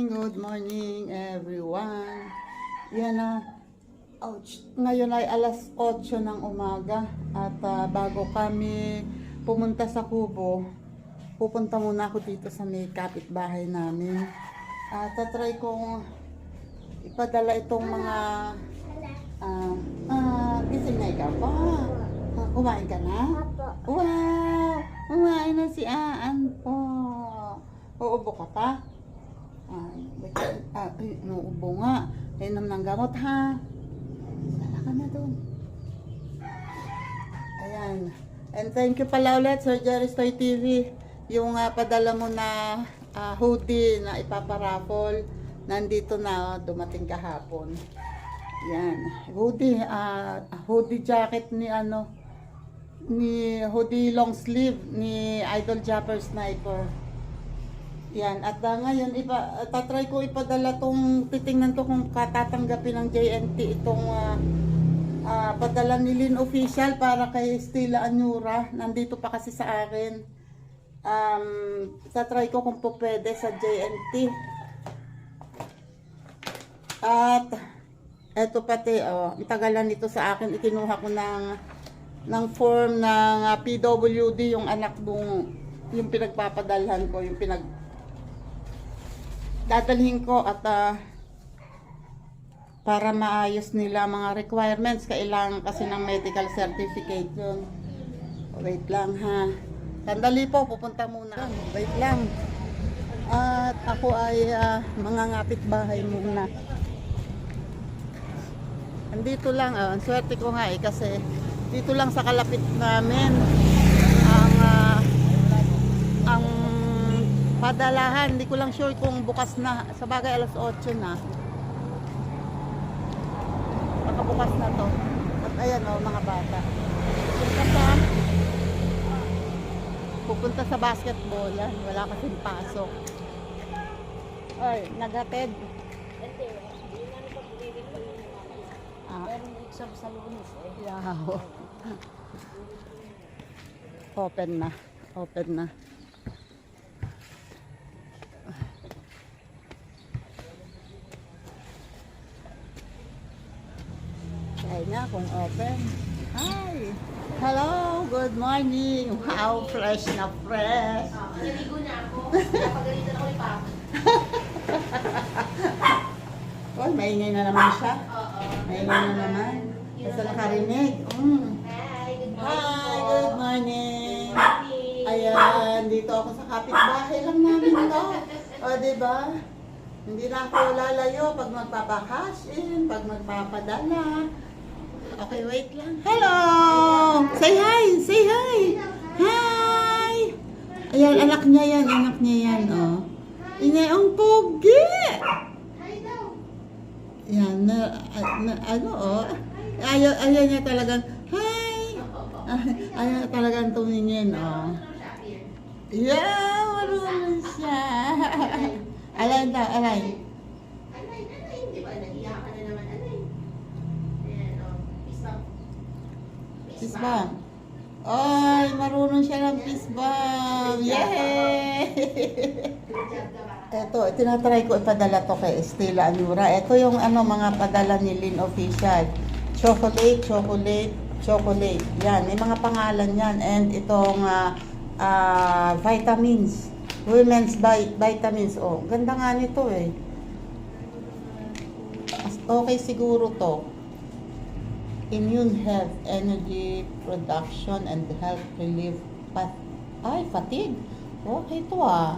good morning everyone. Yan na, ngayon ay alas 8 ng umaga at bago kami pumunta sa Kubo, pupunta muna ako dito sa may kapitbahay namin. Tatry kong ipadala itong mga gising na ikaw pa. Kumain ka na? Wow! Kumain na si Aan po. Uubo ka pa? Uubo nga. Inom ng gamot ha. Sala ka na doon. Ayan. And thank you pala ulit Sir Jerry's Toy TV. Yung padala mo na hoodie na ipaparapol. Nandito na, dumating kahapon. Yan. Hoodie jacket ni hoodie long sleeve ni Idol Japper Sniper. Yan. At ngayon, tatry ko ipadala tong, titingnan ko kung katatanggapin ng JNT itong padala ni Lynn Official para kay Stella Anyura. Nandito pa kasi sa akin. Tatry ko kung po pwede sa JNT. At eto pati, ang tagalan nito sa akin, ikinuha ko ng form ng PWD, yung anak mong, yung pinagpapadalhan ko, yung dadalhin ko at para maayos nila mga requirements, kailangan kasi ng medical certificate yun. Wait lang ha. Sandali po, pupunta muna. Wait lang. At ako ay mangangapit bahay muna. Andito lang, ang swerte ko nga kasi dito lang sa kalapit namin ang padalahan. Hindi ko lang sure kung bukas na. Sa bagay alas 8 na. Baka bukas na to. At ayan mga bata. Pupunta sa basketball. Yan. Wala kasing pasok. Ay, naghatid. Exam sa Lunes eh. Yaw. Open na. Open na. Try na kung open. Hi! Hello! Good morning! Wow! Fresh na fresh! Naligo na ako. Napagalitan ako ni Papa. Oh, maingay na naman siya. Oo. Maingay na naman. Basta nakarinig. Hi, good morning. Hi! Good morning! Ayan, dito ako sa kapitbahay lang namin ito. O, diba? Hindi na ako lalayo pag magpapakash in, pag magpapadala. Okay, wait lang. Hello! Say hi! Say hi! Hi! Ayan, anak niya yan, oh. Ingay ang pogi! Yan, ayaw niya talagang, hi! Ayaw talagang tumingin, oh. Yeah, marunong siya. Alay daw, alay. Anay, hindi ba? Nag-iyak ka na naman, anay. Ayan, peace bump. Peace bump. Ay, marunong siya ng peace bump. Yay! Good job ka ba? Ito, tinatry ko ipadala to kay Stella Anyura. Ito yung mga padala ni Lynn Official. Chocolate, chocolate, chocolate. Yan, may mga pangalan yan. And itong vitamins. Women's vitamins. Oh, ganda nga nito eh. Okay siguro to. Immune health, energy production, and health relief. Fatigue. Okay to ah.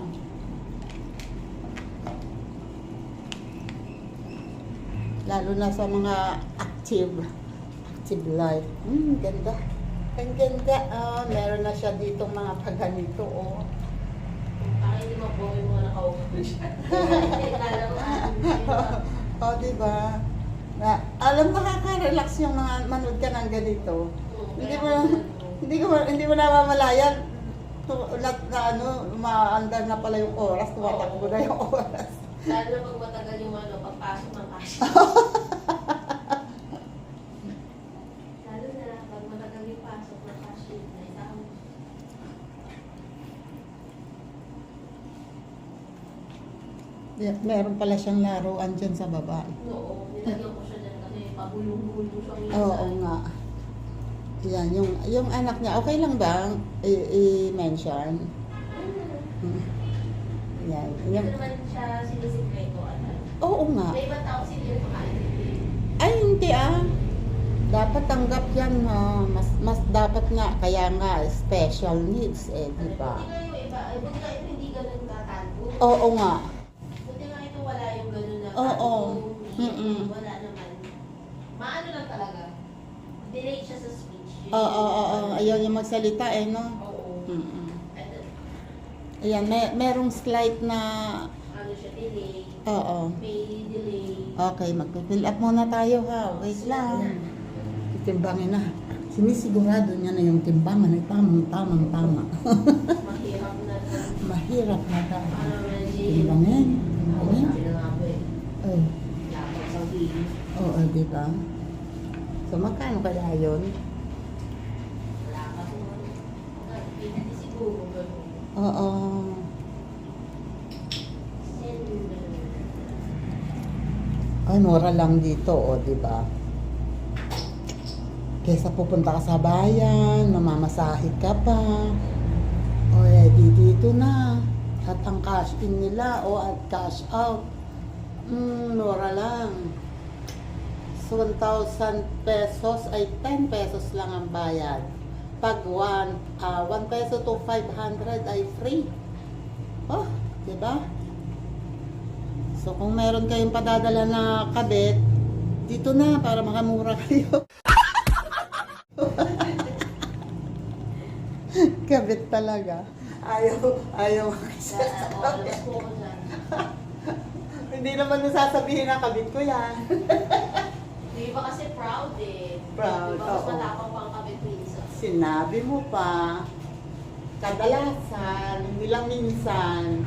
Lalo na sa mga active life. Ganda. Ang ganda. Meron na siya dito mga paganito. Oh. Para hindi mabuhay mo nakaupo siya. Oh, diba? Alam, nakaka-relax yung mga manood ka ng ganito. Hindi mo namamalayan. Umaandar na pala yung oras. Tumatakbo na yung oras. Lalo na pag matagal yung pagpasok ng cash. Lalo na pag matagal yung pasok ng cash na isang. Meron pala siyang laruan dyan sa baba. Oo, nilagyan ko siya dyan kasi pabulong-bulo siya minsan. Oo nga. Yan, yung anak niya, okay lang ba i-mention? Hmm. Yan. Hindi Yung, naman siya sinisikreto. oo nga. May ibang tao sila yung makaintindi. Ay, hindi ah. Dapat tanggap yan ha. Mas dapat nga, kaya nga, special needs eh, di ba? Buti nga yung iba, buti nga ito hindi ganun katanto. Oo nga. Buti nga ito wala yung ganun na Oo. tanto. Mm-mm. Wala naman. Maano lang talaga. Delayed siya sa speech. Oo. Ayaw niya magsalita eh, no? Oo. Mm-mm. And, Ayan, merong slight na, ano siya, delay. oo. May delay. Okay, magpipill up muna tayo ha. Wait lang. Titimbangin na. Sinisigurado niya na yung timbangan ay tama. Mahirap na lang. Mahirap na daw. Para medyo. Timbangin. Oo, sabi na nga po eh. Ay, Dapat sa video. oo, di ba? So, magkano kaya yun? Wala ka po. Hindi siguro ganun. Oo. Ay, mura lang dito, o, di ba? Kesa pupunta ka sa bayan, mamamasahe ka pa. O, dito na. At ang cash in nila, o at cash out. Mura lang. So, 1,000 pesos ay 10 pesos lang ang bayad. Pag 1 peso to 500 ay free. Oh, di ba? So, kung meron kayong padadala na kabit, dito na para makamura kayo. Kabit talaga. Ayaw Alas po ko dyan. Hindi naman nasasabihin na kabit ko yan. Di ba kasi proud eh. Proud, Di ba mas oo. matapang pang kabit minsan. Sinabi mo pa, kadalasan, hindi lang minsan,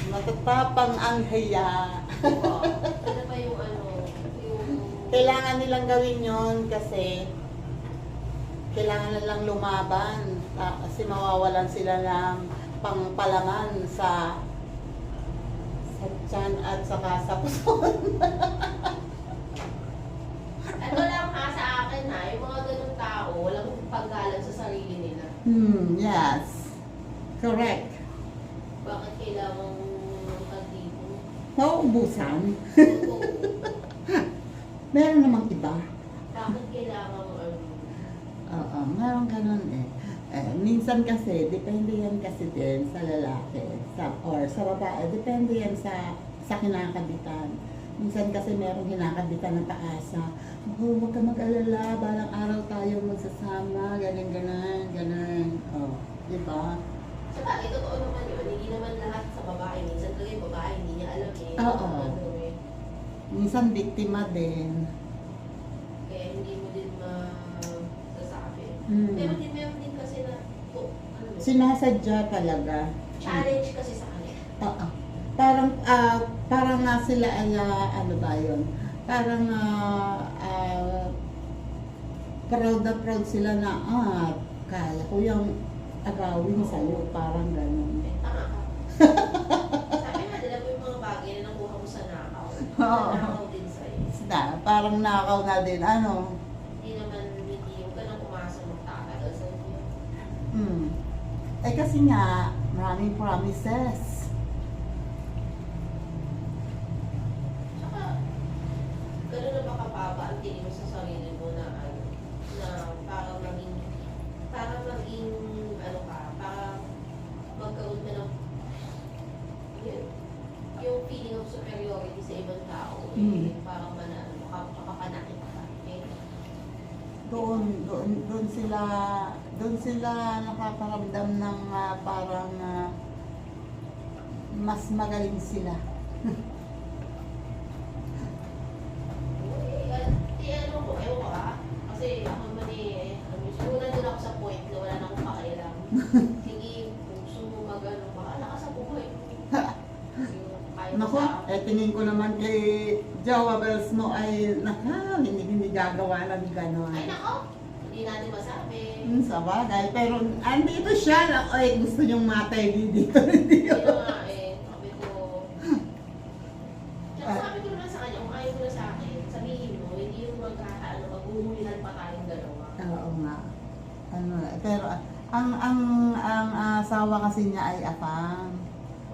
matatapang ang hiya. Oo. Ano pa yung ano, yung... Kailangan nilang gawin yon kasi kailangan nilang lumaban kasi mawawalan sila ng pangpalaman sa tiyan at saka sa puson. Ano lang ha sa akin ha, yung mga ganung tao, walang paggalang sa sarili nila. Yes. Correct. Bakit kailangan pag-tipo? Mauubusan. Oo. Meron namang iba. Bakit kailangan ano? Oo, meron ganun eh. Minsan kasi, depende yan kasi din sa lalaki or sa babae. Depende yan sa kinakabitan. Minsan kasi merong kinakabitan ng paasa. Oh, huwag ka mag-alala, balang araw tayo magsasama, ganun. Oh, di ba? Sa bagay, totoo naman yun. Hindi naman lahat sa babae. Minsan talaga yung babae, hindi niya alam eh. Oo. Ano eh. Minsan biktima din. Kaya hindi mo din masasabi. Mm. Pero din meron din kasi na, ano, Sinasadya talaga. challenge kasi sa kanila. Oo. Parang nga sila ay, ano ba yun? Parang proud na proud sila na, kaya ko yung agawin sa'yo. Parang gano'n. Eh, tama ka. Sabi nga nila po yung mga bagay na nakuha mo sa nakaw. Oo. Nakaw din sa'yo. Parang nakaw na din, ano. Hindi naman, hindi yung ka nang umasa magtatagal sa iyo. Eh kasi nga, maraming promises. Tsaka, gano'n na ba kababa ang tingin mo sa sarili mo na ano, na para maging, ano ka, para magkaroon ka ng, yun, yung feeling of superiority sa ibang tao, eh, parang makapanakit ka. Eh, Doon sila nakakaramdam ng parang mas magaling sila. ano ko, ewan ko kasi ako naman siguro nandun ako sa point na wala na akong pakailam. Sige, kung gusto mo mag-ano, bahala ka sa buhay mo. Kahit Nako, sa- tingin ko naman kay Jowa Bells mo ay hindi gagawa ng gano'n. Ay nako, hindi natin masabi. Sa bagay, pero andito siya, gusto niyong matay dito. Hindi na nga sabi ko, maghuhulihan pa tayong dalawa. Oo nga. Ano, pero ang asawa kasi niya ay afang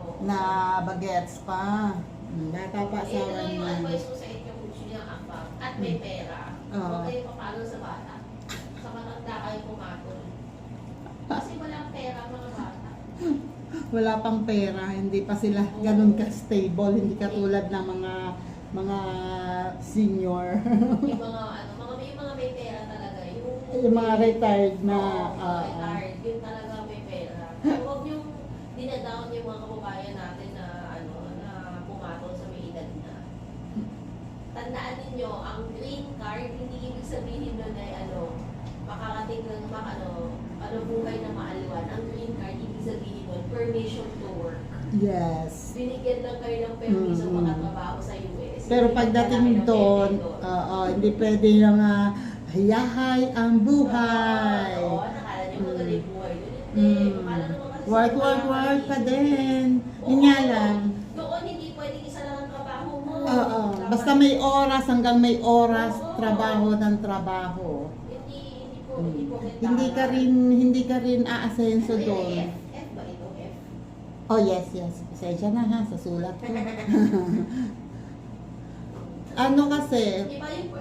Oo. na bagets pa. Bata pa Eh, ito asawa lang yung niya. advice ko sa inyo kung gusto niya apa at may pera. Oo. Huwag kayo papalo sa bata. Sa matanda kayo pumatol. Kasi walang pera mga bata. Wala pang pera, hindi pa sila ganun ka-stable, hindi katulad ng mga senior. Yung mga may pera talaga. Yung mga retired na retired. Yung talaga may pera. So, huwag yung dinadown yung mga kababayan natin na na pumatol sa may edad na. Tandaan ninyo, ang green card, hindi ibig sabihin nun ay makakating ng buhay na maaliwan. Ang green card, ibig sabihin nun, permission to work. Yes. Binigyan lang kayo ng permiso makatrabaho sa US. Pero Hindi pagdating kayo doon, ng hindi pwede yung hayahay ang buhay. Oo, nakala niyo magaling buhay doon. Hindi. Akala naman kasi Work pa din. Yun nga lang. Doon hindi pwedeng isa lang ang trabaho mo. Oo. Dapat- Basta may oras, hanggang may oras, Oo. trabaho ng trabaho. Hindi po Hindi ka rin aasenso doon. F ba ito? F? Oh, yes. Pasensya na ha, sa sulat ko. Ano kasi, Iba yung,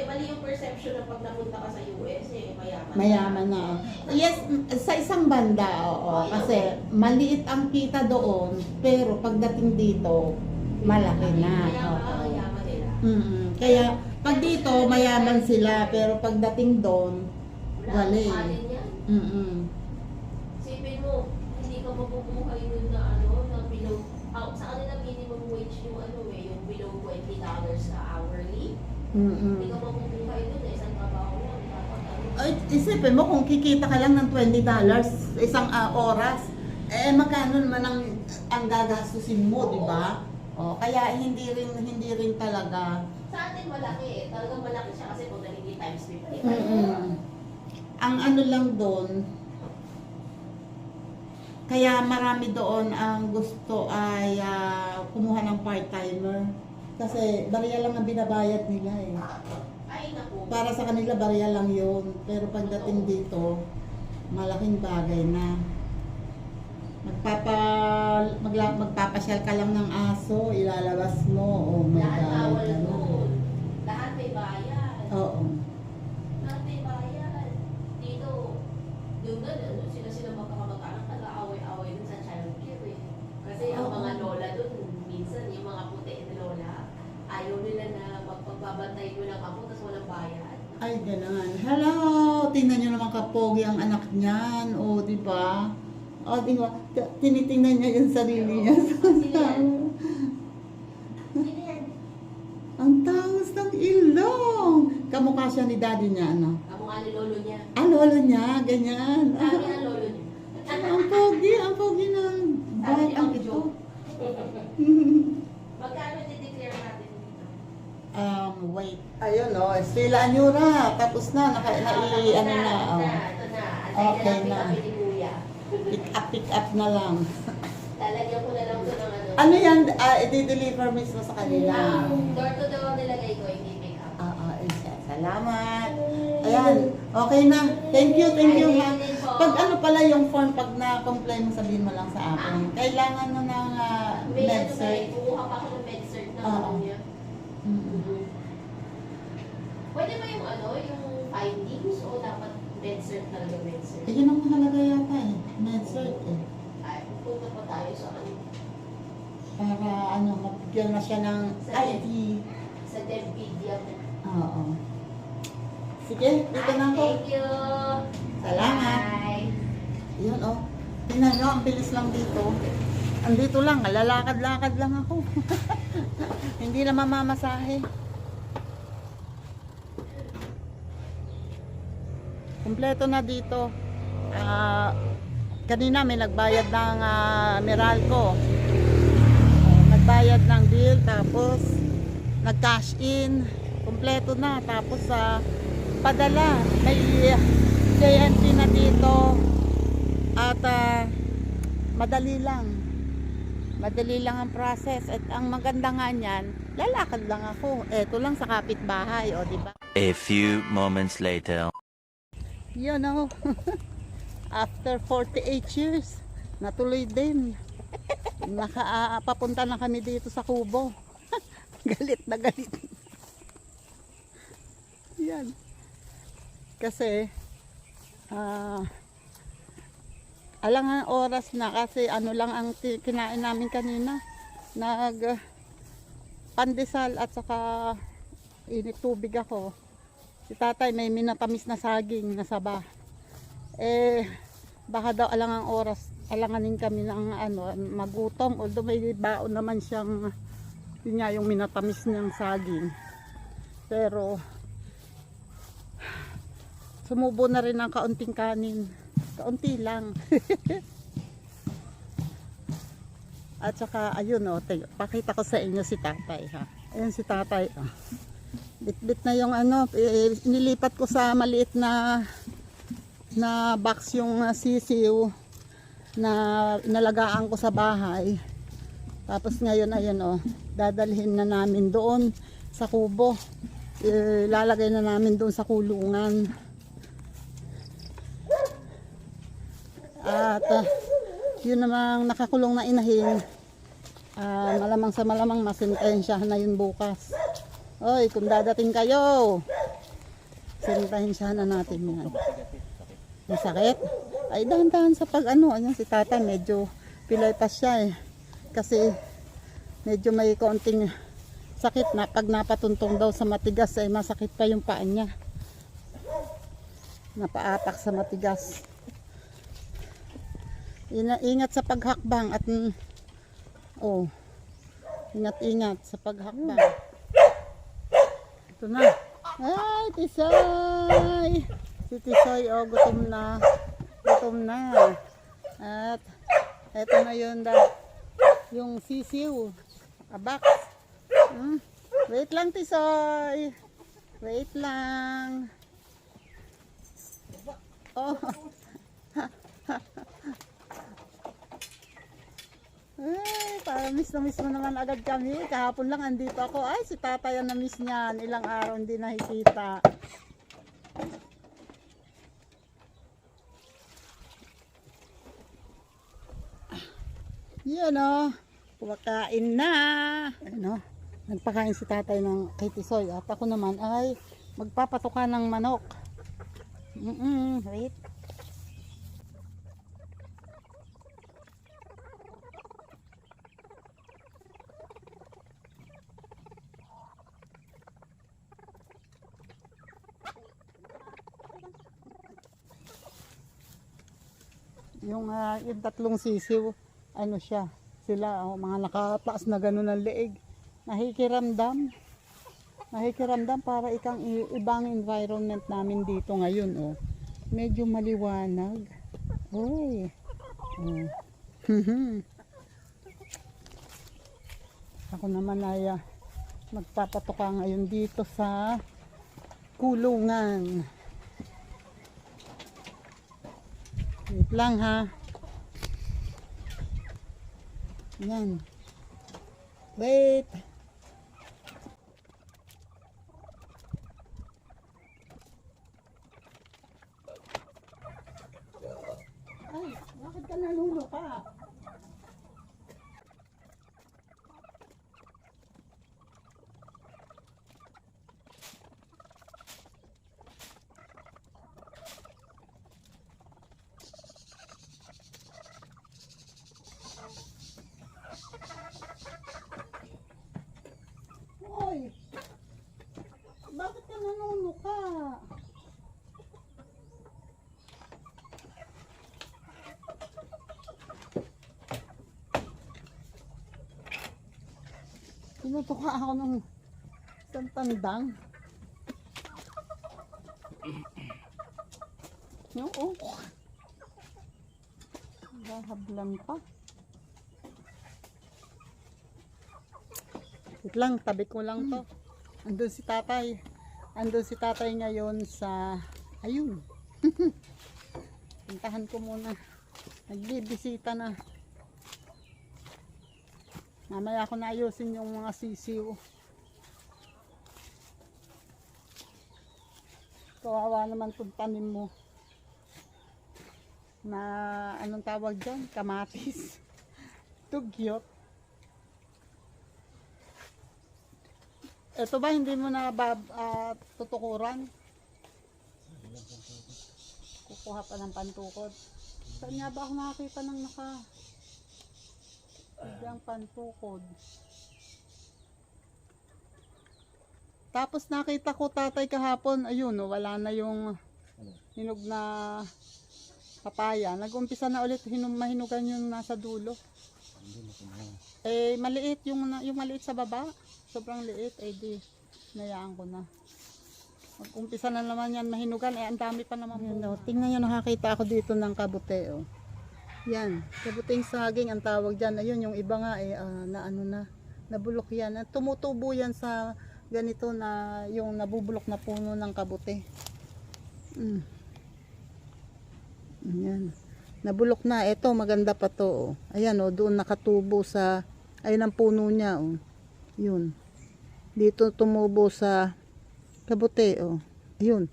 mali yung perception na pag napunta ka sa US, mayaman. mayaman na. Yes, sa isang banda, oo. Kasi maliit ang kita doon, pero pagdating dito, malaki na. Oo. Mayaman nila. Kaya pag dito, mayaman sila, pero pagdating doon, wala eh. Alin yan. Sipin mo, hindi ka mabubuhay nun na below, sa kanila minimum wage yung yung below $20 na hourly. Hindi ka mabubuhay nun isang trabaho mo. Ay, isipin mo kung kikita ka lang ng $20 isang oras, magkano naman ang gagastusin mo, di ba? Kaya hindi rin talaga. Sa atin malaki eh. Talagang malaki siya kasi kung hindi times 50. Ang lang doon, kaya marami doon ang gusto ay kumuha ng part-timer. Kasi barya lang ang binabayad nila eh. Ay naku. Para sa kanila barya lang yun. Pero pagdating dito, malaking bagay na. Magpapasyal ka lang ng aso, ilalabas mo. Oh my Lahat God. bawal Ano? nun. Lahat may bayad. Oo. Lahat may bayad. Dito, yung sila magkakamag-anak nag-aaway-aaway dun sa child care eh. Kasi ang Oo. mga lola dun, minsan yung mga puti na lola, ayaw nila na magpagbabantay mo ng ako tapos walang bayad. Ay, ganun. Hello! Tingnan nyo naman kapogi ang anak niyan. O, di ba? O, di ba? Tinitingnan niya yung sarili niya. Sino yan? Sino yan? Ang tawas ng ilong! Kamukha siya ni daddy niya, ano? Kamukha ni lolo niya. Lolo niya, ganyan. Sabi ng lolo niya. Ang pogi ng Sabi niya, ang ang ito. joke. Magkano di-declare natin dito? Wait. Ayun, Estela Anyura. Tapos na, Ito na. Okay Antay na. na lang pick ni Kuya. Pick up na lang. Lalagyan ko na lang ito ng Ano yan? I-deliver mismo sa kanila. Door to door nilagay ko, hindi pick up. Salamat. Ayan, okay na. Thank you ha. Pag ano pala yung form, pag na-comply mo, sabihin mo lang sa akin. Kailangan mo ng May med-cert. kukuha pa ako ng med-cert na Oo. niya. Pwede ba yung findings o dapat med-cert talaga med-cert? Yun ang mahalaga yata eh. Med-cert eh. Ay, pupunta pa tayo sa Para mabigyan na siya ng ID. sa DepEd. Oo. Sige, dito na ako. Thank you. Salamat. Bye. Yun Tingnan nyo, ang bilis lang dito. Andito lang, lalakad-lakad lang ako. Hindi na mamamasahe. Kompleto na dito. Kanina may nagbayad ng Meralco. Nagbayad ng bill, tapos nag-cash in. Kompleto na. Tapos padala. May JNT na dito. At madali lang. Madali lang ang process. At ang maganda nga niyan, lalakad lang ako. Eto lang sa kapitbahay, di ba? A few moments later. You know, after 48 years, natuloy din. Papunta na kami dito sa Kubo. Galit na galit. Yan. Kasi, alangan oras na kasi ano lang ang kinain namin kanina. Pandesal at saka init tubig ako. Si tatay may minatamis na saging na saba. Baka daw alangang oras, alanganin kami ng magutom. Although may baon naman siyang yun nga, yung minatamis niyang saging. Pero sumubo na rin ng kaunting kanin. Kaunti lang. At saka ayun pakita ko sa inyo si tatay ha. Ayun si tatay. Bit-bit na yung nilipat ko sa maliit na box yung sisiw na inalagaan ko sa bahay. Tapos ngayon ayun dadalhin na namin doon sa kubo. Lalagay na namin doon sa kulungan. At yun namang nakakulong na inahin. Malamang sa malamang masintensyahan na yun bukas. Oy, kung dadating kayo, sintensyahan na natin yan. May sakit? Ay, dahan-dahan sa ayan si tata, medyo pilay pa siya Kasi medyo may konting sakit na pag napatuntong daw sa matigas ay masakit pa yung paa niya. Napaapak sa matigas. Ingat sa paghakbang at ingat-ingat sa paghakbang. Ito na. Ay, Tisoy! Si Tisoy, gutom na. Gutom na. At eto na yun yung sisiw. Abak. Wait lang, Tisoy. Wait lang. Oh. Ay, para miss na miss mo naman agad kami. Kahapon lang andito ako. Ay, si tatay ang na-miss niyan. Ilang araw hindi nakikita. Yan kumakain na. Nagpakain si tatay ng kay Tisoy. At ako naman ay magpapatuka ng manok. Wait. Yung tatlong sisiw, sila mga nakataas na gano'n ang leeg. Nakikiramdam para ibang environment namin dito ngayon medyo maliwanag. Oy. Ako naman ay magpapatuka ngayon dito sa kulungan. Wait lang ha. Yan. Wait. Ay, bakit ka naluluka? Hoy! Bakit ka nanunuka? Tinutuka ako ng isang tandang. Hablan pa. Wait lang, tabi ko lang to. Andun si tatay. Andun si tatay ngayon sa ayun. Puntahan ko muna. Nagbibisita na. Mamaya ako na ayusin yung mga sisiw. Kawawa naman kung tanim mo. Na anong tawag dyan? Kamatis. Tugyot. Ito ba hindi mo na tutukuran? Kukuha pa ng pantukod. Saan nga ba ako nakakita ng biglang pantukod? Tapos nakita ko tatay kahapon, ayun, oh, wala na yung hinog na papaya. Nag-umpisa na ulit mahinugan yung nasa dulo. Eh, maliit yung maliit sa baba. Sobrang liit, eh di, nayaan ko na. Mag-umpisa na naman yan mahinugan, eh ang dami pa naman. Yan, oh. Tingnan nyo, nakakita ako dito ng kabute, oh. Yan, kabuting saging ang tawag dyan. Ayun, yung iba nga, eh, nabulok yan. Tumutubo yan sa ganito na yung nabubulok na puno ng kabute. Ayan. Nabulok na. Ito, maganda pa to, oh. Ayan, oh, doon nakatubo sa, ayun ang puno niya, oh. Yun. Dito tumubo sa kabute, oh. Yun.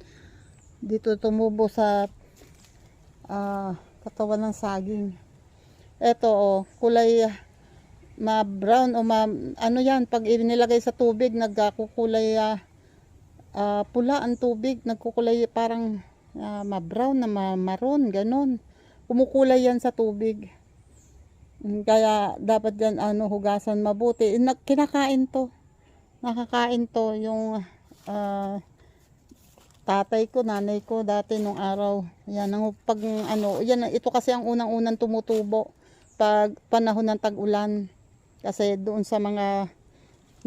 Dito tumubo sa katawan ng saging. Ito, oh, kulay ma-brown o ano yan, pag inilagay sa tubig, nagkukulay pula ang tubig, nagkukulay parang ma-brown na ma-maroon, ganun. Kumukulay yan sa tubig. Kaya dapat yan hugasan mabuti. Kinakain to. Nakakain to yung tatay ko, nanay ko dati nung araw. Yan pag yan, ito kasi ang unang-unang tumutubo pag panahon ng tag-ulan. Kasi doon sa mga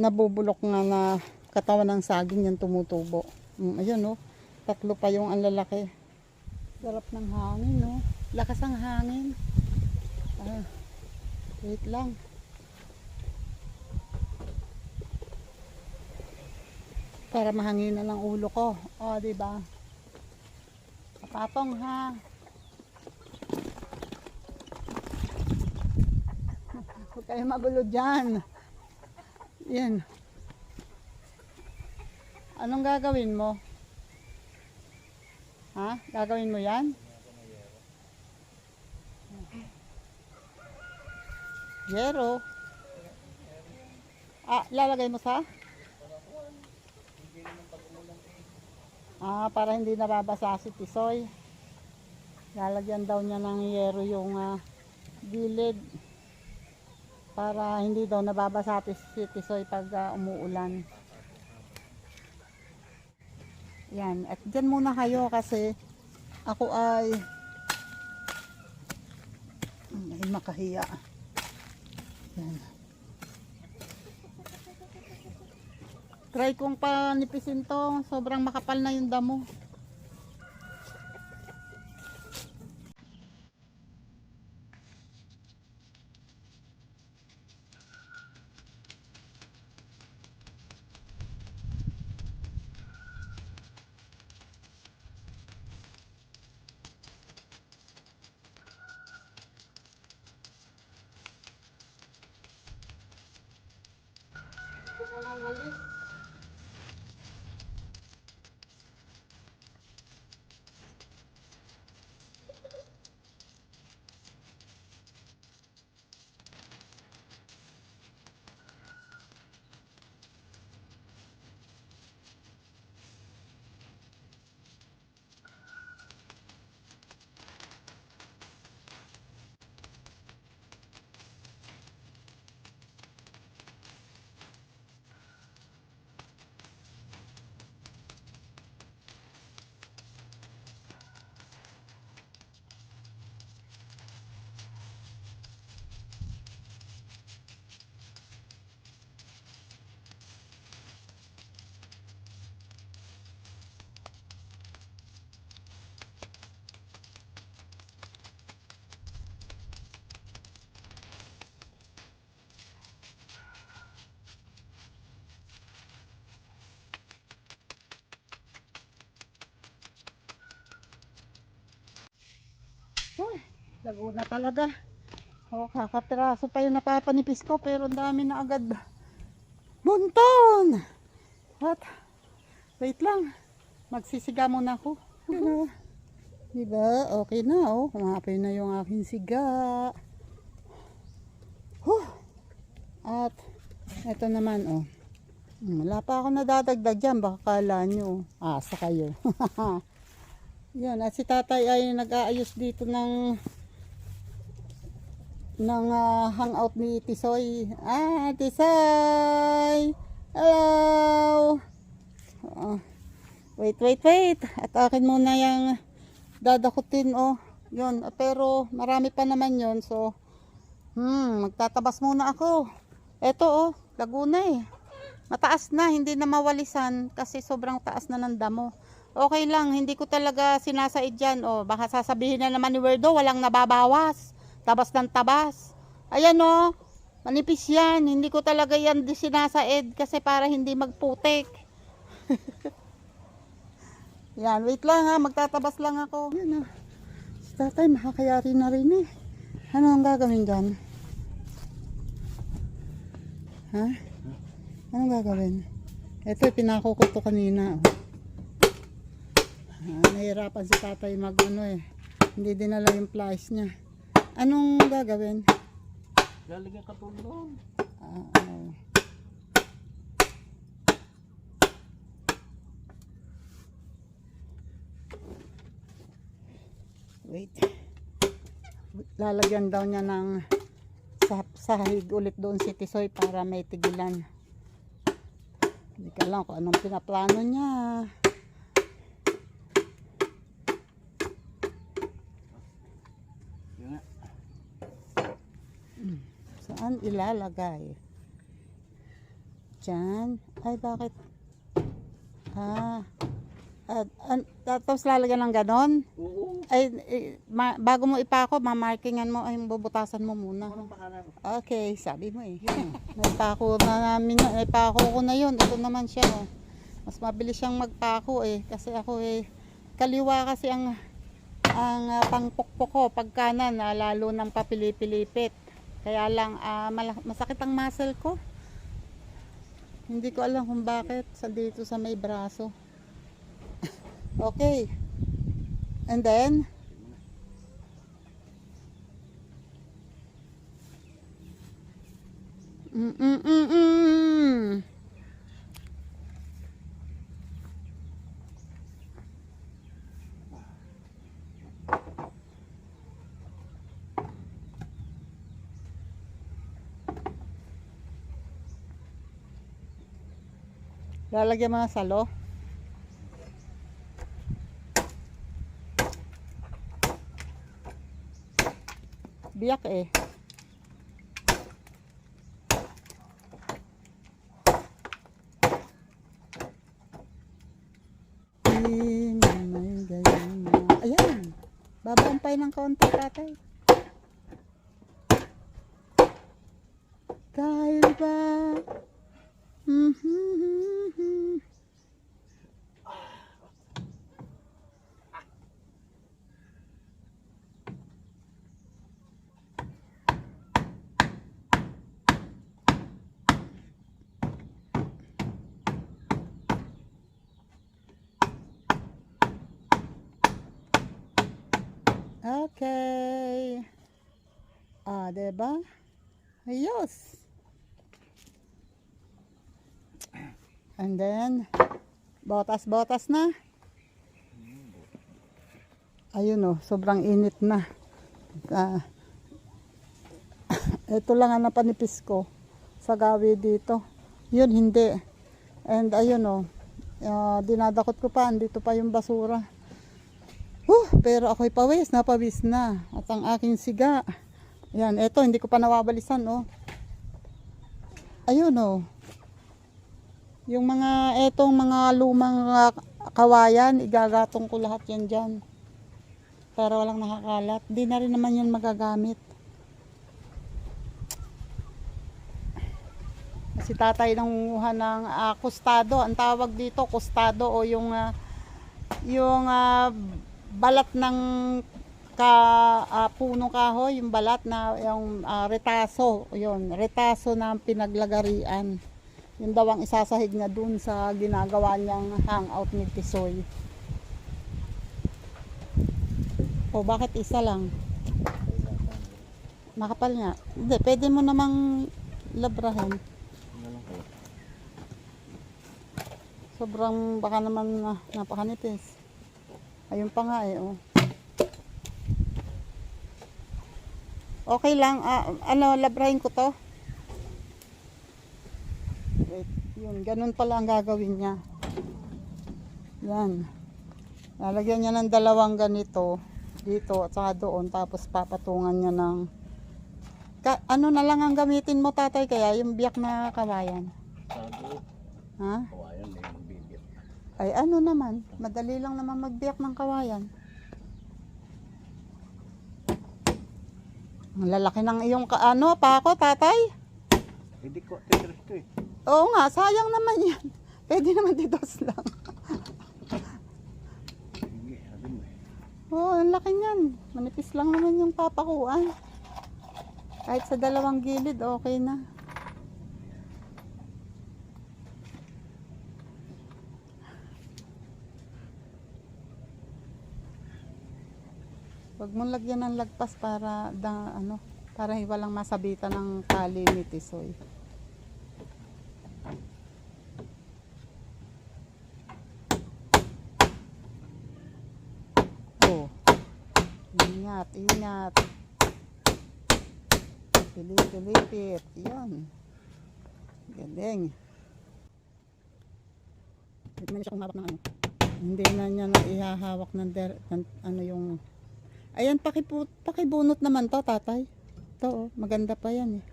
nabubulok nga na katawan ng saging yan tumutubo. Ayun, no. 3 pa yung ang lalaki. Sarap ng hangin, no. Lakas ang hangin. Wait lang. Para mahangin na ng ulo ko. O, diba? Kapatong, ha. Huwag kayo magulo dyan. Yan. Anong gagawin mo? Ha? Gagawin mo yan? Yero. Lalagay mo sa? Para hindi nababasa si Tisoy. Lalagyan daw niya ng yero yung gilid. Para hindi daw nababasa si Tisoy pag umuulan. Yan. At dyan muna kayo kasi ako ay makahiya. Yan. Try kong panipisin to. Sobrang makapal na yung damo. Uy, lago na talaga. Kakapiraso pa yung napapanipis ko pero ang dami na agad bunton. At wait lang. Magsisiga muna ako. Diba? Diba? Okay na oh. Kumapay na yung aking siga. Huh. At ito naman oh. Wala pa ako nadadagdag dyan. Baka kala nyo. Asa kayo. Yan. At si tatay ay nag-aayos dito ng hangout ni Tisoy. Tisoy! Hello! Wait. At akin muna yung dadakutin oh. Yun. Pero marami pa naman yun. So, magtatabas muna ako. Eto oh. Laguna eh. Mataas na. Hindi na mawalisan. Kasi sobrang taas na ng damo. Okay lang. Hindi ko talaga sinasaid dyan. Oh, baka sasabihin na naman ni Werdo. Walang nababawas. Tabas ng tabas. Ayan oh. Manipis yan. Hindi ko talaga yan sinasaid. Kasi para hindi magputik. Yan, wait lang ha, magtatabas lang ako. Yan ha, si tatay makakayari na rin eh. Ano ang gagawin dyan? Ha? Anong gagawin? Ito pinako ko to kanina. Nahirapan si tatay mag ano eh. Hindi dinala yung plies niya. Anong gagawin? Lalagyan ka tulong. Wait. Lalagyan daw niya ng sahig ulit doon si Tisoy para may tigilan. Hindi ka lang kung anong pinaplano niya. Saan ilalagay? Diyan. Ay bakit? Tapos lalagyan ng ganon? Oo. Ay, bago mo ipako, mamarkingan mo, ay bubutasan mo muna. Anong pangalan? Okay, sabi mo eh. Naipako na namin, naipako ko na yun. Ito naman siya. Oh. Mas mabilis siyang magpako eh. Kasi ako eh, kaliwa kasi ang pangpokpok ko pag kanan, lalo ng papilipilipit. Kaya lang, masakit ang muscle ko. Hindi ko alam kung bakit sa dito sa may braso. Okay. And then, lalagyan mo ng salo. Biyak eh. Ayan. Babampay ng kaunti tatay. Dahil ba? Okay. Diba? Ayos. And then, botas-botas na. Ayun oh, sobrang init na. Ito lang ang napanipis ko sa gawi dito. Yun, hindi. And ayun oh, dinadakot ko pa, andito pa yung basura. Pero ako'y napawis na. At ang aking siga. Yan, eto, hindi ko pa nawawalisan, oh. Ayun, oh. Yung etong mga lumang kawayan, igagatong ko lahat yan dyan. Para walang nakakalat. Di na rin naman yan magagamit. Si tatay nangunguha ng kustado. Ang tawag dito, kustado, o yung balat ng punong kahoy, yung balat na yung retaso, yun, retaso ng pinaglagarian. Yun daw ang isasahig na dun sa ginagawa niyang hangout ni Tisoy. O bakit isa lang? Makapal nga. Hindi, pwede mo namang labrahin. Ano lang kayo? Sobrang baka naman napakanipis. Ayun pa nga eh. Oh. Okay lang. Labrahin ko to. Wait, yun. Ganun pala ang gagawin niya. Yan. Lalagyan niya ng dalawang ganito. Dito at saka doon. Tapos papatungan niya ng... ano na lang ang gamitin mo, tatay? Kaya yung biyak na kawayan. Sabi, Ha? kawayan na yung magbibit. Ay ano naman. Madali lang naman magbiyak ng kawayan. Ang lalaki ng iyong pako, tatay? Hindi ko, titris ko eh. Oo nga, sayang naman yan. Pwede naman titos lang. Sige, sabi mo eh. Oo, ang laki niyan. Manipis lang naman yung papakuan. Kahit sa dalawang gilid, okay na. Huwag mong lagyan ng lagpas para para walang masabitan ng tali ni Tisoy. Oh. Ingat, ingat. Pilipit. Yan. Galing. Hindi na siya kumawak ng ano. Hindi na niya na ihahawak ng yung... Ayan, pakibunot naman to, tatay. Ito, oh, maganda pa yan eh.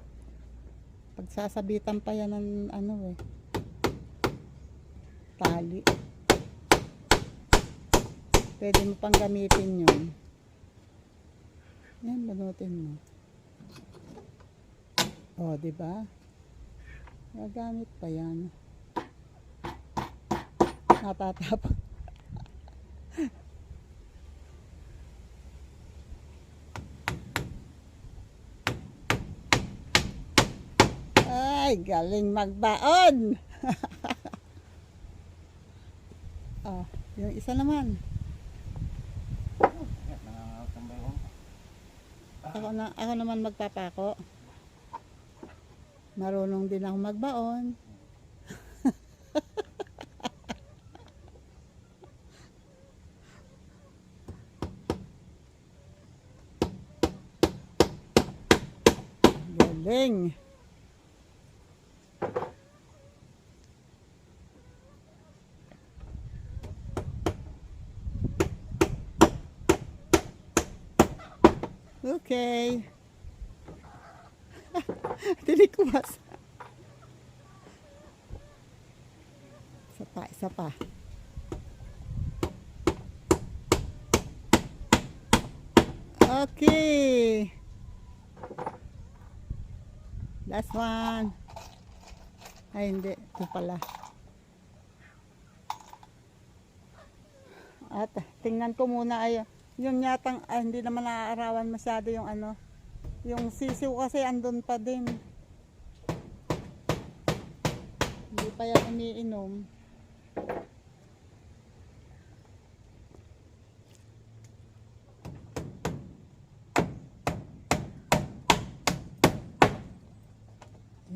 Pagsasabitan pa yan ng tali. Pwede mo pang gamitin yun. Yan, banutin mo. Oh, di ba? Gagamit pa yan. Natatapang. Ay, galing magbaon. Oh, yung isa naman. Nangangatambay ko. Ako naman magpapako. Marunong din ako magbaon. Galing. Okay. Tilikwas. Isa pa. Okay. Last one. Ay, hindi. Ito pala. At tingnan ko muna ay yung yatang hindi naman naaarawan masyado yung yung sisiw kasi andun pa din. Hindi pa yan umiinom.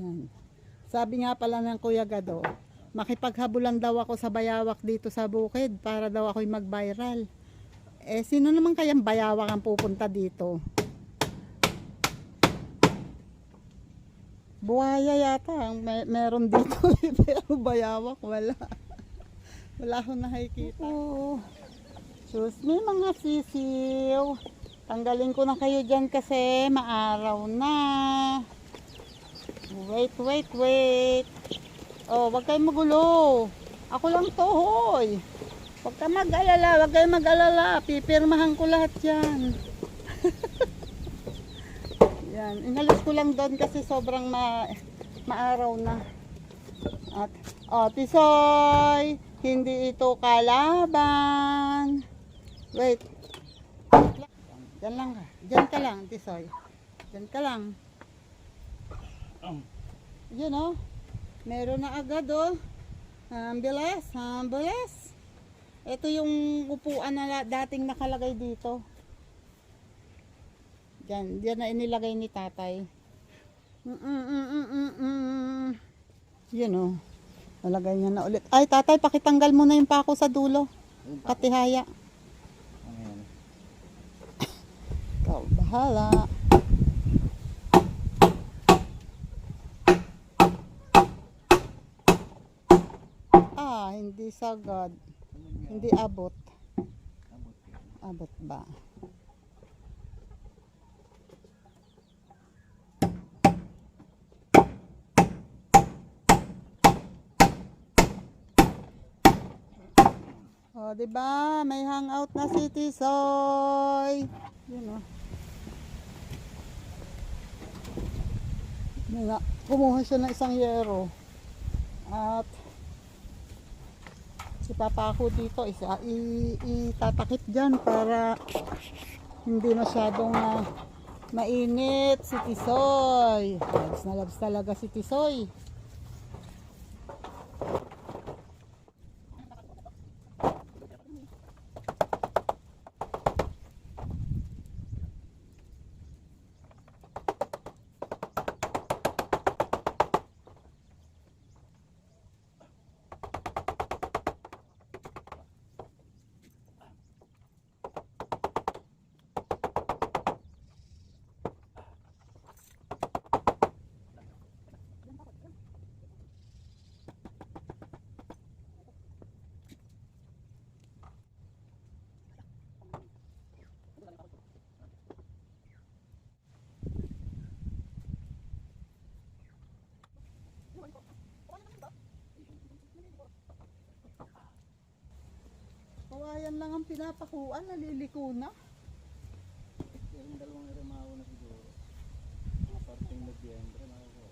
Yan. Sabi nga pala ng Kuya Gado, makipaghabulan daw ako sa bayawak dito sa bukid para daw ako'y mag-viral. Eh, sino naman kayang bayawak ang pupunta dito? Buhaya yata ang meron dito. Pero bayawak, wala. Wala akong nakikita. Oh, sus, may mga sisiw. Tanggalin ko na kayo dyan kasi maaraw na. Wait. Oh, wag kayong magulo. Ako lang to, hoy. Huwag kayong mag-alala. Pipirmahan ko lahat yan. Yan. Inalis ko lang doon kasi sobrang maaraw na. At, Tisoy, hindi ito kalaban. Wait. Diyan lang ka. Diyan ka lang, Tisoy. Diyan ka lang. Yun oh. Meron na agad oh. Ang bilis. Ito yung upuan na dating nakalagay dito. Diyan na inilagay ni tatay. Yan o. Nalagay niya na ulit. Ay, tatay, pakitanggal mo na yung pako sa dulo. Katihaya. Ano yan? Ikaw, bahala. Hindi sagad. Hindi abot. Abot yan. Abot ba? Oh, 'di ba? May hangout na si Tisoy. Yun oh. Kumuha siya ng isang yero. At ipapako dito, itatakip dyan para hindi masyadong mainit si Tisoy. Labs talaga si Tisoy. Kawayan lang ang pinapakuan, naliliko na. Yung dalawang irimawa na siguro. Mga parting Nobyembre na ako.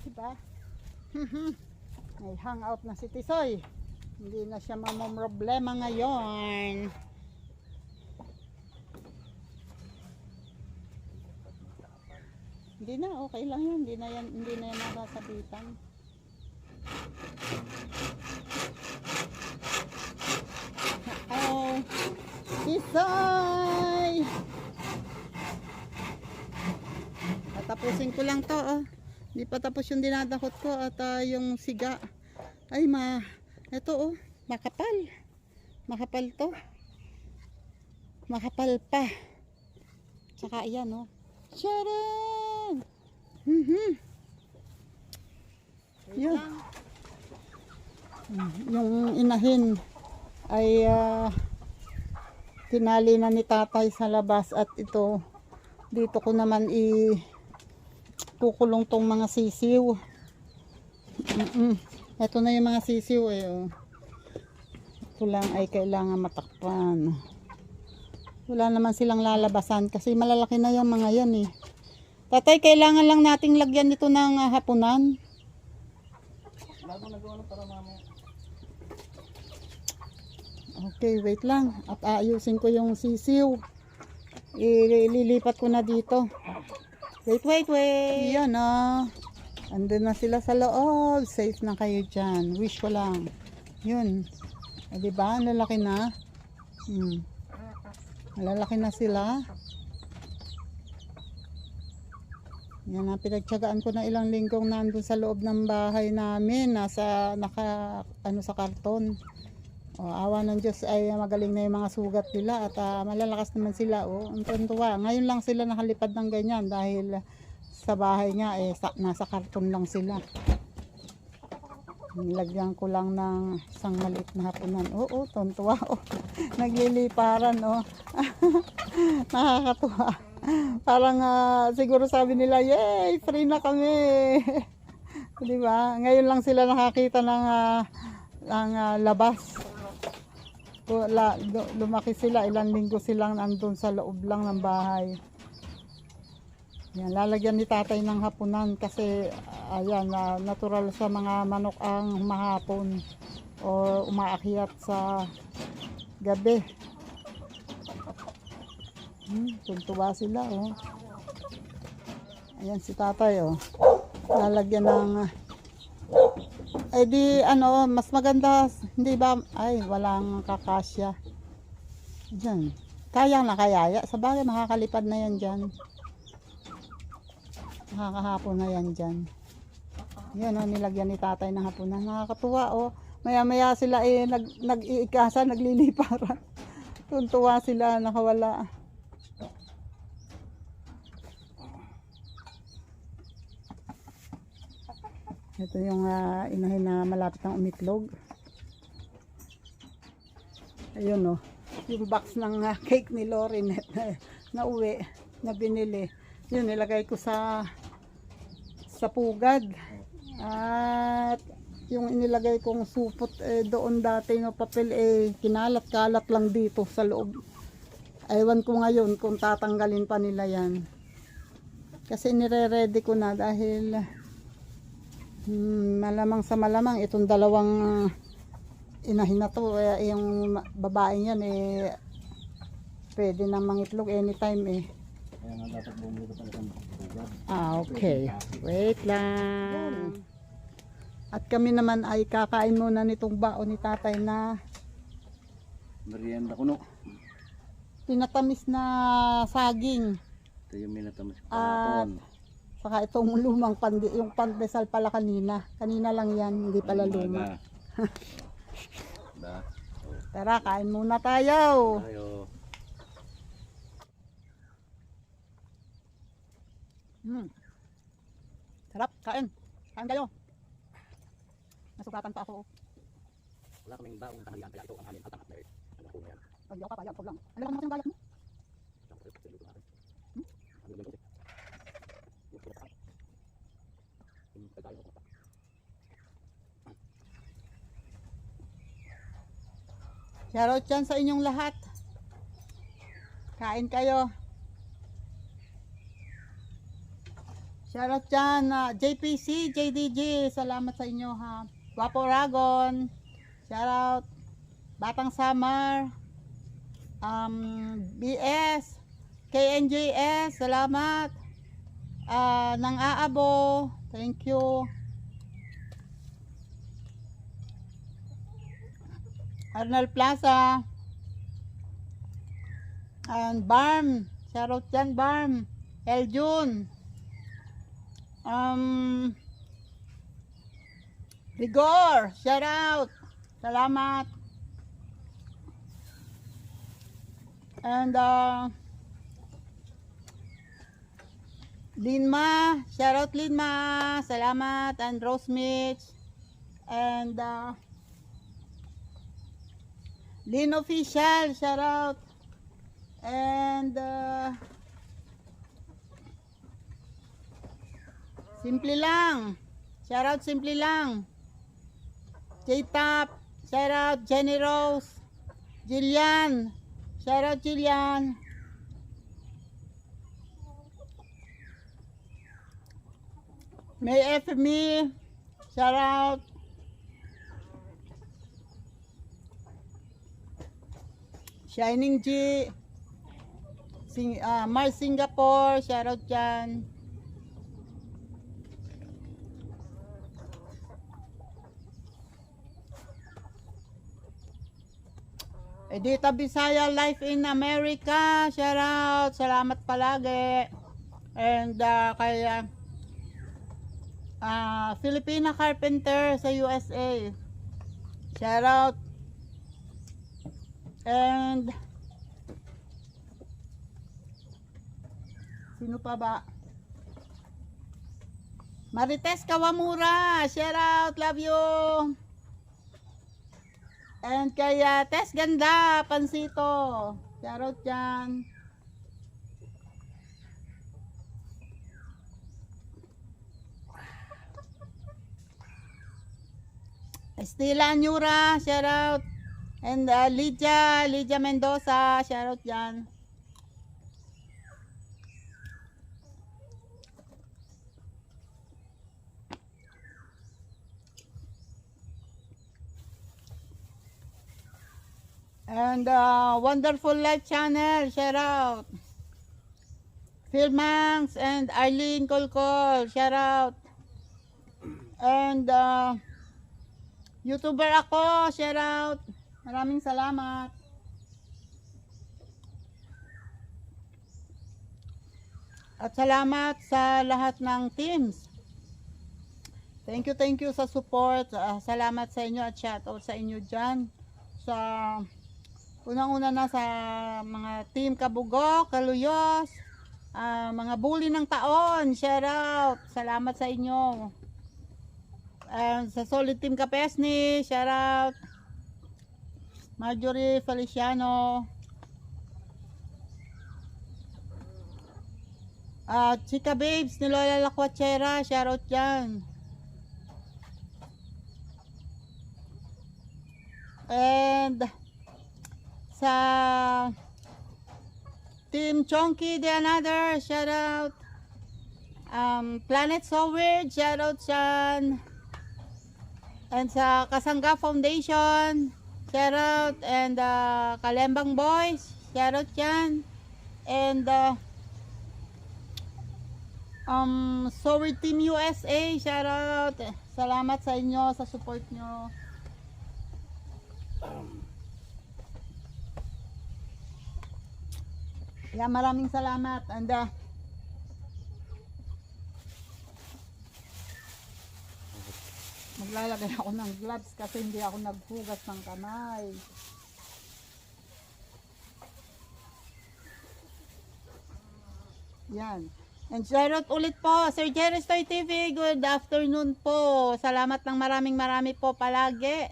Diba? May hangout na si Tisoy. Hindi na siya mamomroblema ngayon. Hindi na, okay lang yan. Hindi na yan nasasabitan. Oh, Tisoy! Tatapusin ko lang to, oh. Hindi pa tapos yung dinadakot ko at yung siga. Ay ito oh, makapal. Makapal to. Makapal pa. Tsaka ayan oh. Sharon! Yun. Yung inahin ay tinali na ni tatay sa labas at ito dito ko naman kukulong tong mga sisiw. Ito na yung mga sisiw eh. Oh. Ito lang ay kailangan matakpan. Wala naman silang lalabasan kasi malalaki na yung mga yan eh. Tatay, kailangan lang nating lagyan nito ng hapunan. Bago nagawa na para mamaya. Okay, wait lang. At ayusin ko yung sisiw. Ililipat ko na dito. Wait. Yan ah. Andun na sila sa loob. Safe na kayo dyan. Wish ko lang. Yun. Diba? Lalaki na. Lalaki na sila. Yan na. Pinagtsagaan ko na ilang linggong nandun sa loob ng bahay namin. Sa karton. O, awa ng Diyos ay magaling na yung mga sugat nila at malalakas naman sila. Ang tuntua. Ngayon lang sila nakalipad ng ganyan dahil sa bahay nga nasa karton lang sila. Nilagyan ko lang ng isang maliit na hapunan. Oo, tuntua. Nagliliparan. Nakakatuwa. Parang siguro sabi nila, yay, free na kami. Diba? Ngayon lang sila nakakita ng labas. lumaki sila, ilang linggo silang nandun sa loob lang ng bahay. Yan, lalagyan ni tatay ng hapunan kasi ayan, natural sa mga manok ang mahapon o umaakyat sa gabi. Tuntua sila, oh. Ayan si tatay, oh. Lalagyan ng di ano, mas maganda, hindi ba? Ay, walang kakasya. Diyan. Kaya na kayaya. Sa bagay, makakalipad na yan dyan. Nakakahapon na yan dyan. Yan, oh, nilagyan ni tatay ng hapunan. Nakakatuwa, oh. Maya-maya sila nag-iikasa, nagliliparan. Tuntua sila, nakawala. Ito yung inahin na malapit ng umitlog. Ayun, oh. Yung box ng cake ni Lorinette na uwi, na binili. Yun, nilagay ko sa pugad. At yung inilagay kong supot doon dati no papel kinalat-kalat lang dito sa loob. Ewan ko ngayon kung tatanggalin pa nila yan. Kasi nire-ready ko na dahil malamang sa malamang itong dalawang inahin na to, yung babae niyan pwede na mangitlog anytime Kaya nga dapat bumili ka pa isang pugad. okay. Wait lang. At kami naman ay kakain muna nitong baon ni tatay na Merienda ko, no? tinatamis na saging. Ito yung minatamis ko At kahapon. saka itong lumang yung pandesal pala kanina. Kanina lang yan, hindi pala luma. Da. Tara, kain muna tayo. Tayo. Sarap, kain. Kain kayo. Nasugatan pa ako. Wala kaming baong tanghalian kaya ito ang aming altangat na Ano ko na yan? Pag ako papayag, lang. Ano lang naman yung gayat mo? Shoutout dyan sa inyong lahat. Kain kayo. Shoutout dyan, JPC, JDG. Salamat sa inyo, ha. Wapo Ragon. Shoutout. Batang Samar. BS. KNJS. Salamat. Nang Aabo. Thank you. Arnel Plaza. And Barm. Shoutout dyan, Barm. Eljun. Rigor. Shoutout. Salamat. And Linma. Shoutout Linma. Salamat. And Rose Mitch. And Lin Official, shout out. And Simple lang. Shout out Simple lang. J-Top, shout out Jenny Rose. Jillian, shout out Jillian. May FME, shout out. Shining G, Mars Singapore, shoutout dyan. Edita Bisaya Life in America, shoutout, salamat palagi. And kay Filipina Carpenter sa USA, shoutout. And sino pa ba? Marites Kawamura, shout out, love you. And kay Tess Ganda Pansito, shout out dyan. Estela Anyura, shout out. And Lydia Mendoza, shoutout dyan. And Wonderful Life Channel, shoutout. Phil Mangs and Arlene Colcol, shoutout. And YouTuber ako, shoutout. Maraming salamat. At salamat sa lahat ng teams. Thank you sa support. Salamat sa inyo at shoutout sa inyo dyan. Sa unang-una na sa mga team Kabugo, Kaluyos, mga bully ng taon, shoutout. Salamat sa inyo. Sa Solid Team Kapesni, shoutout. Marjorie Feliciano. Chika Babes ni Lola Lacuachera, shoutout dyan. And sa Team Chonky the Another, shoutout. Planet So Weird, shoutout dyan. And sa Kasangga Foundation, shoutout. And Kalembang Boys, shoutout dyan. And Sorry Team USA, shoutout. Salamat sa inyo, sa support nyo. Yeah, maraming salamat. And maglalagay ako ng gloves kasi hindi ako naghugas ng kamay. Yan. And shoutout ulit po, Sir Jerry Stoy TV. Good afternoon po. Salamat ng marami po palagi.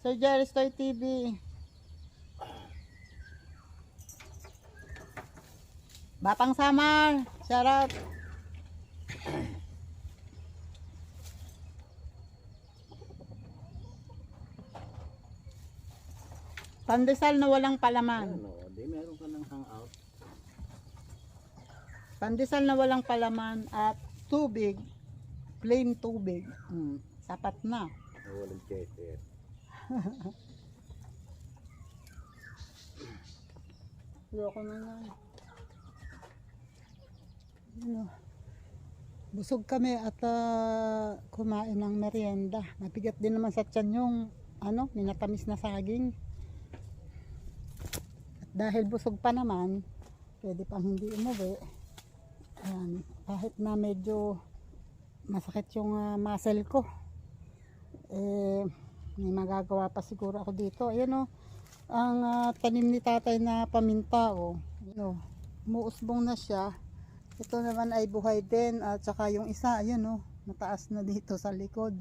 Sir Jerry Stoy TV. Batang Samar, shoutout. Pandesal na walang palaman. Ano, di meron ka ng hangout. Pandesal na walang palaman at tubig, plain tubig. Sapat na. Walang checker. Loko na nga. Ano, busog kami at kumain ng merienda. Mabigat din naman sa tiyan yung minatamis na saging. At dahil busog pa naman, pwede pang hindi umuwi. Ayan, kahit na medyo masakit yung muscle ko, may magagawa pa siguro ako dito. Ayan ang tanim ni tatay na paminta, umuusbong na siya. Ito naman ay buhay din, at saka yung isa, ayan mataas na dito sa likod.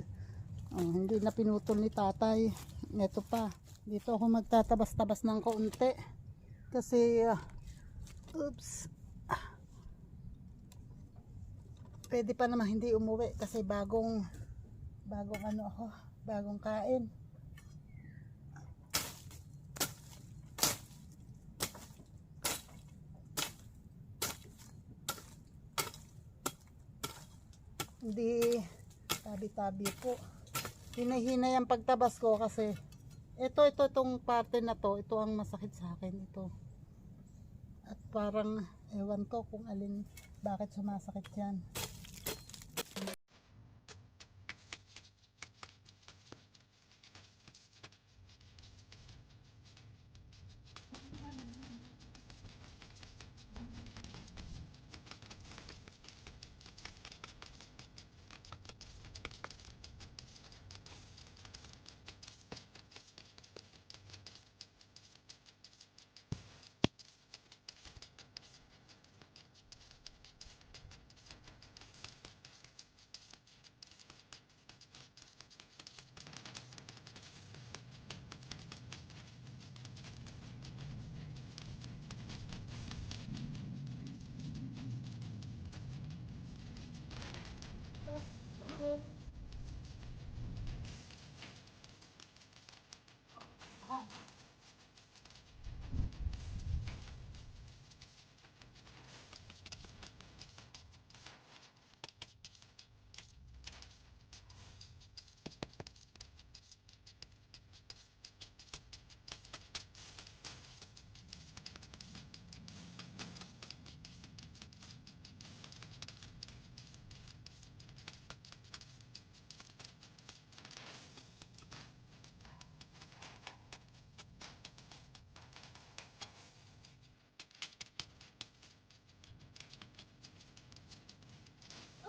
Hindi na pinutol ni tatay. Ito pa, dito ako magtatabas-tabas ng kaunti kasi pwede pa naman hindi umuwi kasi bagong kain. Hindi tabi-tabi po. Hinay-hinay ang pagtabas ko kasi itong parte na to, ito ang masakit sa akin ito. At parang ewan ko kung alin, bakit sumasakit yan.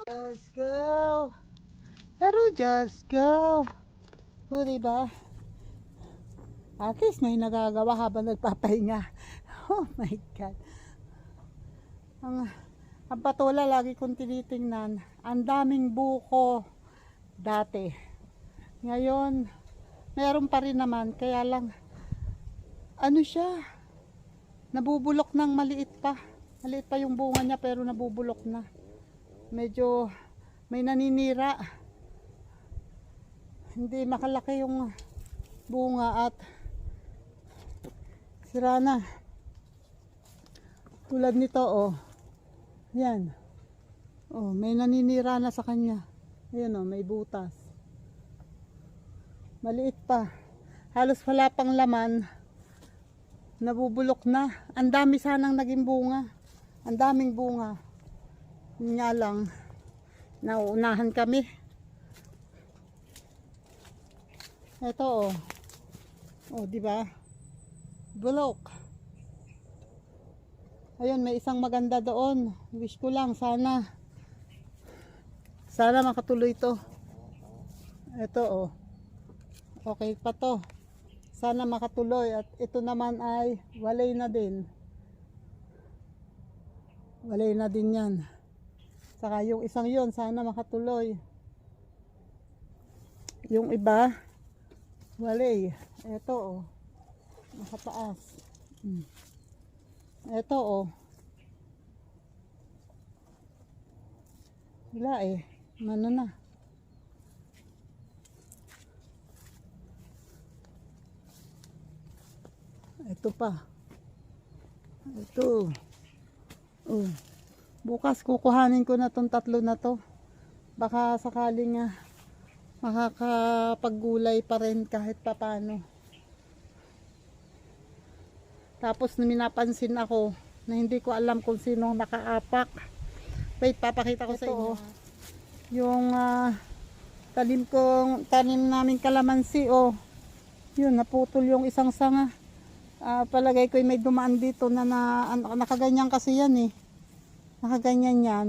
Just go. Pero just go. O, diba? At least may nagagawa habang nagpapahinga. Oh my God. Ang patola lagi kong tinitingnan. Ang daming buko dati. Ngayon, meron pa rin naman. Kaya lang, ano siya? Nabubulok ng maliit pa. Maliit pa yung bunga niya pero nabubulok na. Medyo may naninira. Hindi makalaki yung bunga at sira na. Tulad nito, oh. Yan. Oh, may naninira na sa kanya. Ayan, oh, may butas. Maliit pa. Halos wala pang laman. Nabubulok na. Ang dami sanang naging bunga. Ang daming bunga. Yun nga lang, nauunahan kami. Ito, oh. Oh, di ba? Bulok. Ayun, may isang maganda doon. Wish ko lang sana makatuloy to. Ito, oh. Okay pa to. Sana makatuloy. At ito naman ay walay na din. Walay na din yan. Saka yung isang yon sana makatuloy. Yung iba, walay. Ito, oh. Nakataas. Ito, oh. Wala eh. Ano na. Ito pa. Ito. Oh. Bukas kukuhanin ko na tong tatlo na to. Baka sakaling makakapaggulay pa rin kahit papano. Tapos minapansin ako na hindi ko alam kung sinong nakaapak. Wait, papakita ko sa inyo. Yung tanim namin kalamansi, oh. Yun, naputol yung isang sanga. Palagay ko may dumaan dito na nakaganyan kasi yan eh. Nakaganyan yan.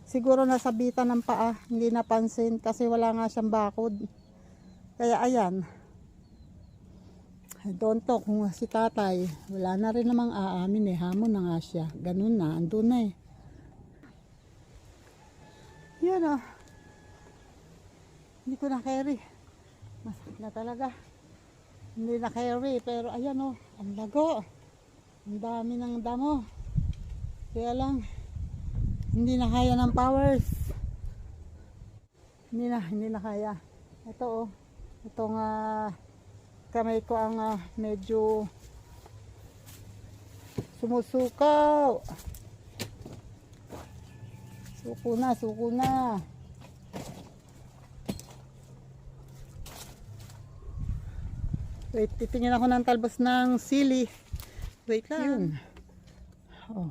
Siguro nasabitan ng paa, hindi napansin kasi wala nga siyang bakod. Kaya ayan. Doon to, kung si tatay, wala na rin namang aamin eh, hamon na nga siya. Ganun na, andun na eh. Yan oh. Hindi ko na carry. Masakit na talaga. Hindi na carry, pero ayan oh, ang lago. Ang dami ng damo. Kaya lang, hindi na kaya ng powers. Hindi na kaya. Ito oh, itong kamay ko ang medyo sumusukaw. Suko na. Wait, titingin ako ng talbos ng sili. Wait lang. Yun. Oh,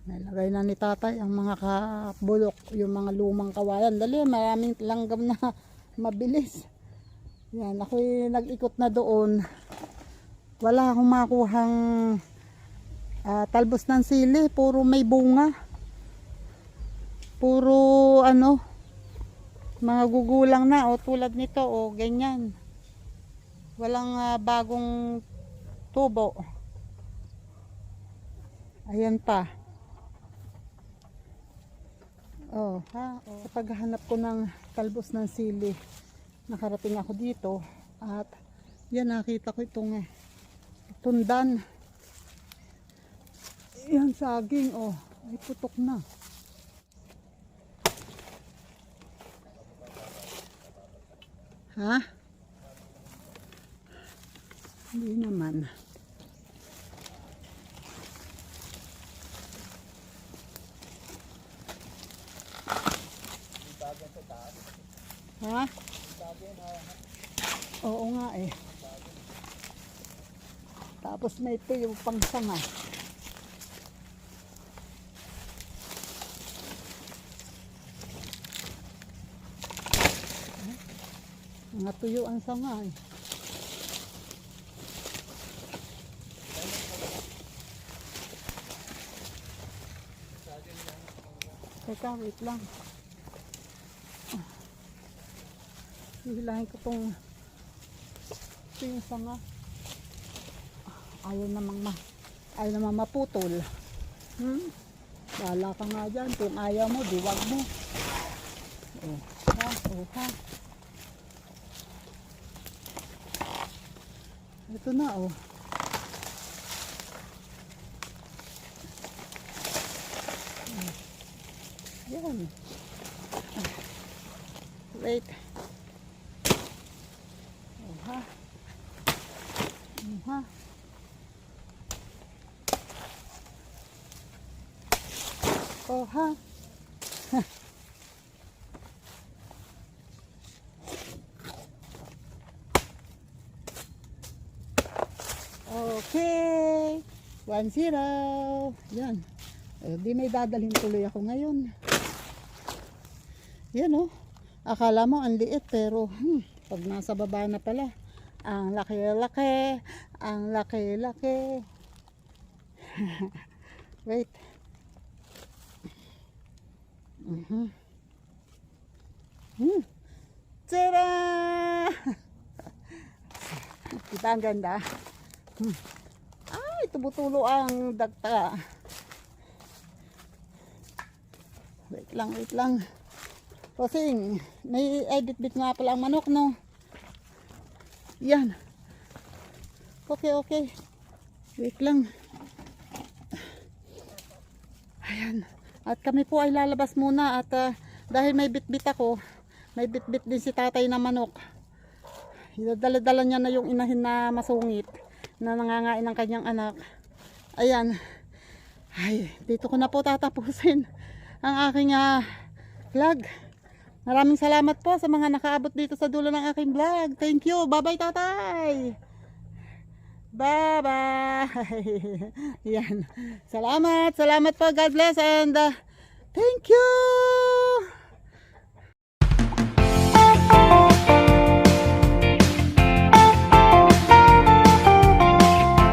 nalagay na ni tatay ang mga kabulok, yung mga lumang kawayan. Dali, maraming langgam na mabilis. Yan, ako'y nag-ikot na doon. Wala akong makuhang talbos ng sili. Puro may bunga. Puro mga gugulang na. O tulad nito, o ganyan. Walang bagong tubo. Ayan pa. Oh, sa paghahanap ko ng talbos ng sili, nakarating ako dito at yan, nakita ko itong tundan. Yan, saging, oh, may putok na. Ha? Hindi naman. Ha? Oo nga eh. Tapos may tuyo pang sanga. Mga tuyo ang sanga eh. Teka, wait lang. Hihilahin ko tong sanga. Ayaw namang maputol. Wala ka nga dyan. Kung ayaw mo, diwag mo. Oh ha. Ito na oh. Yan. Wait. Oh ha. Oh ha. Okay. 1-0. Yan. Di may dadalhin tuloy ako ngayon. Yan oh. Akala mo ang liit pero pag nasa baba na pala, ang laki-laki. Ang laki-laki. Wait. Tada! Diba ang ganda? Ay, tumutulo ang dagta. Wait lang. Kasi may bit nga pala ang manok, no? Yan. Okay. Wait lang. Ayan. At kami po ay lalabas muna at dahil may bit-bit ako, may bit-bit din si tatay na manok. Dala-dala niya na yung inahin na masungit na nangangain ng kanyang anak. Ayan. Ay, dito ko na po tatapusin ang aking vlog. Maraming salamat po sa mga nakaabot dito sa dulo ng aking vlog. Thank you. Bye-bye, tatay. Bye-bye. Yan. Salamat po. God bless and thank you.